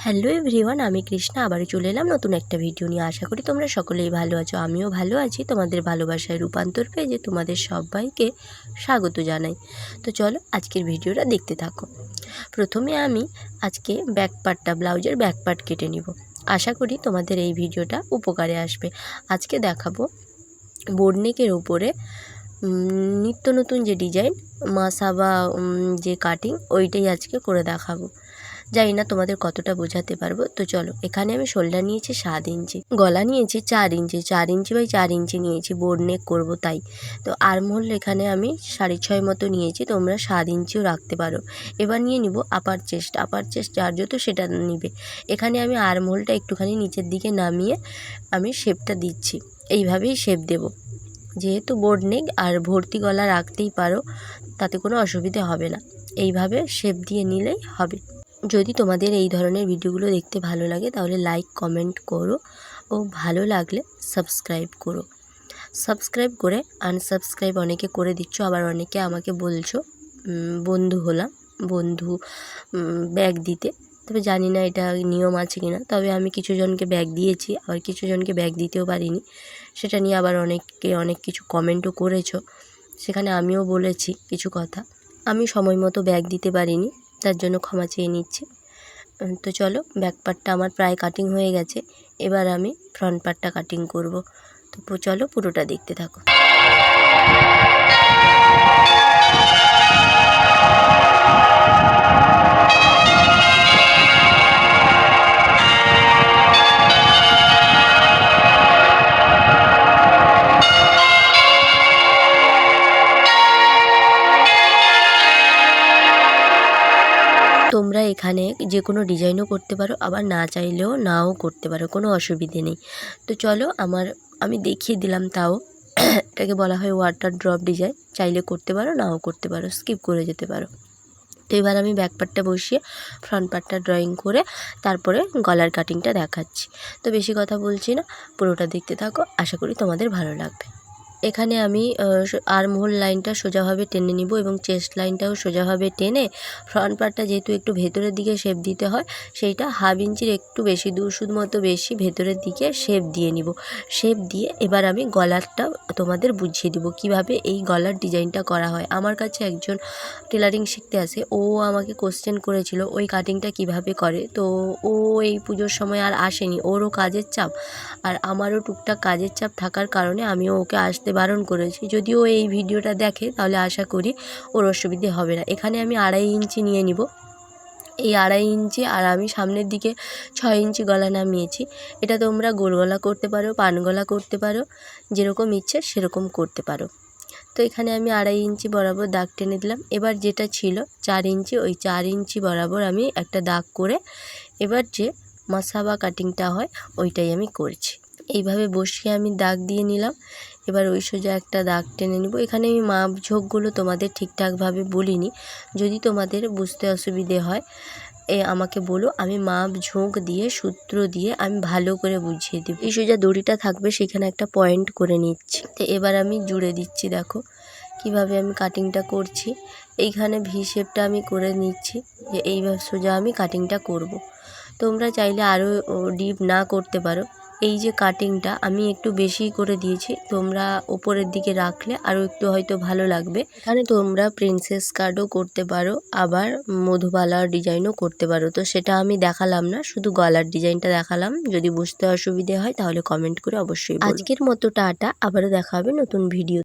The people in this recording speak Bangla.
হ্যালো এভরিওয়ান, আমি কৃষ্ণা আবারও চলে এলাম নতুন একটা ভিডিও নিয়ে। আশা করি তোমরা সকলেই ভালো আছো, আমিও ভালো আছি। তোমাদের ভালোবাসায় রূপান্তর পেজে তোমাদের সবাইকে স্বাগত জানাই। তো চলো আজকের ভিডিওটা দেখতে থাকো। প্রথমে আমি আজকে ব্লাউজের ব্যাক পার্ট কেটে নিব। আশা করি তোমাদের এই ভিডিওটা উপকারে আসবে। আজকে দেখাবো বোর্ডনেকের উপরে নিত্য নতুন যে ডিজাইন মাসাবা যে কাটিং ওইটাই আজকে করে দেখাবো। জানি না তোমাদের কতটা বোঝাতে পারবো। তো চলো, এখানে আমি শোল্ডার নিয়েছি 7 ইঞ্চি, গলা নিয়েছি 4 ইঞ্চি, 4 ইঞ্চি বাই 4 ইঞ্চি নিয়েছি, বোর্ড নেক করবো তাই। তো আর্মহোল এখানে আমি 6.5 মতো নিয়েছি, তোমরা 7 ইঞ্চিও রাখতে পারো। এবার নিয়ে নিব আপার চেস্ট যার যত সেটা নিবে। এখানে আমি আর্মহোলটা একটুখানি নিচের দিকে নামিয়ে আমি শেপটা দিচ্ছি। এইভাবেই শেপ দেব, যেহেতু বোর্ড নেক আর ভর্তি গলা রাখতেই পারো, তাতে কোনো অসুবিধা হবে না। এইভাবে শেপ দিয়ে নিলেই হবে। যদি তোমাদের এই ধরনের ভিডিওগুলো দেখতে ভালো লাগে তাহলে লাইক কমেন্ট করো, ও ভালো লাগলে সাবস্ক্রাইব করো। সাবস্ক্রাইব করে আনসাবস্ক্রাইব অনেকে করে দিচ্ছ, আবার অনেকে আমাকে বলছো বন্ধু ব্যাগ দিতে। তবে জানি না এটা নিয়ম আছে কি না, তবে আমি কিছু জনকে ব্যাগ দিয়েছি, আবার কিছু জনকে ব্যাগ দিতেও পারিনি। সেটা নিয়ে আবার অনেকে অনেক কিছু কমেন্টও করেছো, সেখানে আমিও বলেছি কিছু কথা। আমি সময় মতো ব্যাগ দিতে পারিনি, তার জন্য ক্ষমা চেয়ে নিচ্ছি। তো চলো, ব্যাক পার্টটা আমার প্রায় কাটিং হয়ে গেছে। এবার আমি ফ্রন্ট পার্টটা কাটিং করব। তো চলো পুরোটা দেখতে থাকো। তোমরা এখানে যে কোনো ডিজাইনও করতে পারো, আবার না চাইলেও নাও করতে পারো, কোনো অসুবিধে নেই। তো চলো, আমি দেখিয়ে দিলাম, তাও এটাকে বলা হয় ওয়াটার ড্রপ ডিজাইন। চাইলে করতে পারো, নাও করতে পারো, স্কিপ করে যেতে পারো। তো এবার আমি ব্যাক পার্টটা বসিয়ে ফ্রন্ট পার্টটা ড্রয়িং করে তারপরে গলার কাটিংটা দেখাচ্ছি। তো বেশি কথা বলছি না, পুরোটা দেখতে থাকো, আশা করি তোমাদের ভালো লাগবে। এখানে আমি আর্মহোল লাইনটা সোজাভাবে টেনে নিব এবং চেস্ট লাইনটাও সোজাভাবে টেনে ফ্রন্ট পার্টটা যেহেতু একটু ভেতরের দিকে শেপ দিতে হয়, সেইটা হাফ ইঞ্চির একটু বেশি, 2 সুত মতো বেশি ভেতরের দিকে শেপ দিয়ে নিব। শেপ দিয়ে এবার আমি গলারটা তোমাদের বুঝিয়ে দিব কিভাবে এই গলার ডিজাইনটা করা হয়। আমার কাছে একজন টেলারিং শিখতে আসে, ও আমাকে কোশ্চেন করেছিল ওই কাটিংটা কিভাবে করে। তো ও এই পুজোর সময় আর আসেনি, ওরও কাজের চাপ আর আমারও টুকটাক কাজের চাপ থাকার কারণে আমিও ওকে আসতে বারণ করেছি। যদিও এই ভিডিওটা দেখে তাহলে আশা করি ওর অসুবিধে হবে না। এখানে আমি 2.5 ইঞ্চি নিয়ে নিব। এই 2.5 ইঞ্চি আর আমি সামনের দিকে 6 ইঞ্চি গলা নামিয়েছি। এটা তোমরা গোল গলা করতে পারো, পান গলা করতে পারো, যেরকম ইচ্ছে সেরকম করতে পারো। তো এখানে আমি 2.5 ইঞ্চি বরাবর দাগ টেনে দিলাম। এবার যেটা ছিল 4 ইঞ্চি, ওই 4 ইঞ্চি বরাবর আমি একটা দাগ করে এবার যে মাসাবা কাটিংটা হয় ওইটাই আমি করছি। এইভাবে বসিয়ে আমি দাগ দিয়ে নিলাম। এবার ওই সোজা একটা দাগ টেনে নিব। এখানে আমি মাপ ঝোঁকগুলো তোমাদের ঠিকঠাকভাবে বলিনি, যদি তোমাদের বুঝতে অসুবিধে হয় আমাকে বলো, আমি মাপ ঝোঁক দিয়ে সূত্র দিয়ে আমি ভালো করে বুঝিয়ে দেব। এই সোজা দড়িটা থাকবে সেখানে একটা পয়েন্ট করে নিচ্ছি। তো এবার আমি জুড়ে দিচ্ছি, দেখো কিভাবে আমি কাটিংটা করছি। এইখানে ভি শেপটা আমি করে নিচ্ছি, যে এইভাবে সোজা আমি কাটিংটা করব। তোমরা চাইলে আরও ডিপ না করতে পারো। এই যে কাটিংটা আমি একটু বেশি করে দিয়েছি, তোমরা ওপরের দিকে রাখলে আরও একটু হয়তো ভালো লাগবে। এখানে তোমরা প্রিন্সেস কাটও করতে পারো, আবার মধুবালার ডিজাইনও করতে পারো। তো সেটা আমি দেখালাম না, শুধু গলার ডিজাইনটা দেখালাম। যদি বুঝতে অসুবিধে হয় তাহলে কমেন্ট করে অবশ্যই বলো। আজকের মতো টাটা, আবারও দেখা হবে নতুন ভিডিও।